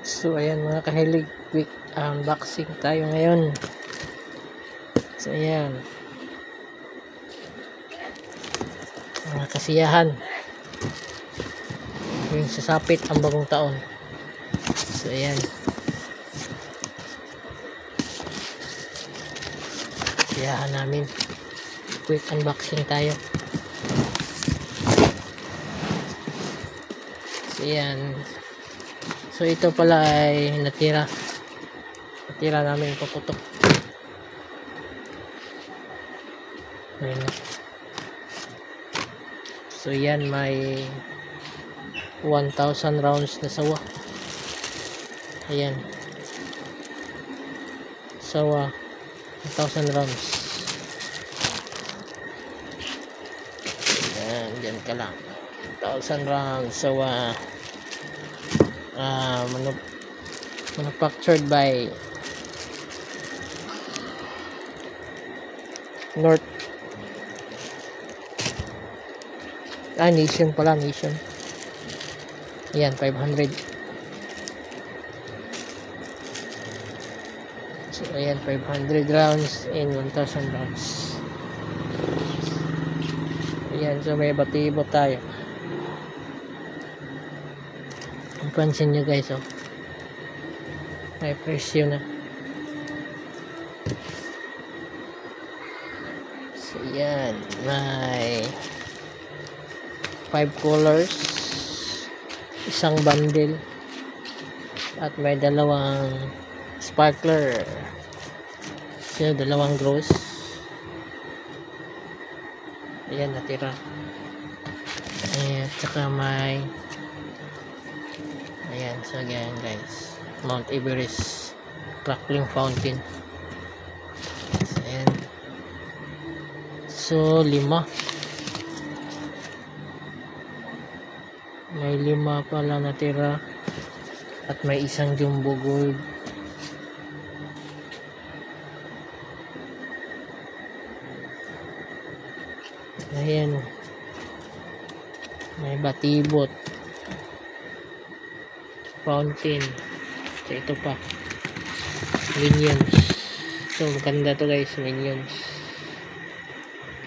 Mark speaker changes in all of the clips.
Speaker 1: So ayan mga kahilig, quick unboxing tayo ngayon. So ayan, mga kasiyahan yung sasapit ang bagong taon. So ayan, kasiyahan namin, quick unboxing tayo. So ayan, so ito pala ay natira namin paputok. Ayan. So yan, may 1,000 rounds na sawa. Ayan, sawa 1,000 rounds. Ayan, dyan ka lang, 1,000 rounds sawa. Manufactured by Nation pala, Nation. Ayan, 500. So ayan, 500 rounds and 1,000 rounds. Ayan, so may batibo tayo. Pansin nyo guys, oh, may presyo na. So yan, may 5 colors, isang bundle, at may dalawang sparkler, so dalawang gross. Ayan, natira. Ayan, tsaka may ayan, so ayan guys, Mount Everest crackling fountain. So ayan, so 5, may 5 pala natira, at may isang jumbo gold. Ayan, may batibot, fountain. So ito pa, Minions. So maganda to guys, Minions.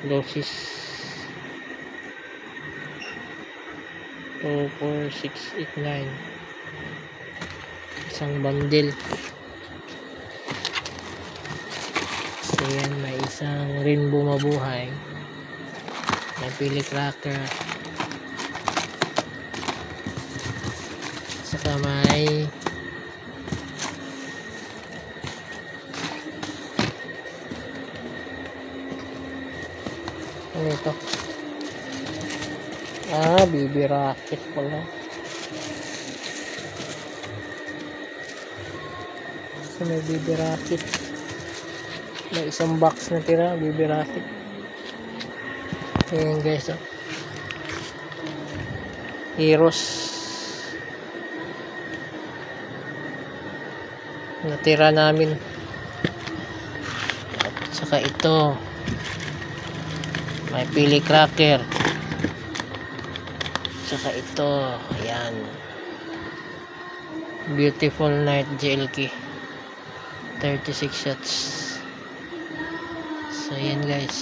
Speaker 1: Losses 2, 4, 6, 8, 9. Isang bundle. So yan, may isang rainbow mabuhay, may pili cracker, saka may ano ito, BB Rocket pala. So may BB Rocket, may isang box na tira, BB Rocket. Ayan guys, oh, Heroes natira namin. At saka ito, may pili cracker, saka ito, ayan, Beautiful Night GLK 36 shots. So ayan guys,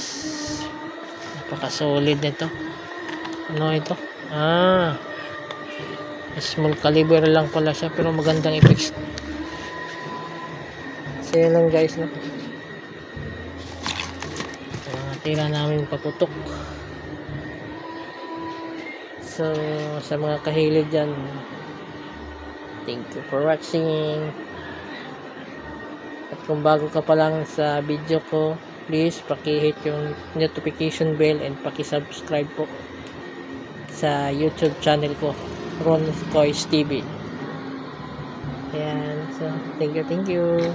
Speaker 1: napaka solid nito. Ano ito? Small caliber lang pala siya, pero magandang effects. So yan lang guys, no? Tira namin paputok. So sa mga kahilig dyan, thank you for watching. At kung bago ka pa lang sa video ko, please paki-hit yung notification bell and paki-subscribe po sa YouTube channel ko, Ron Kois TV. Ayan, so thank you.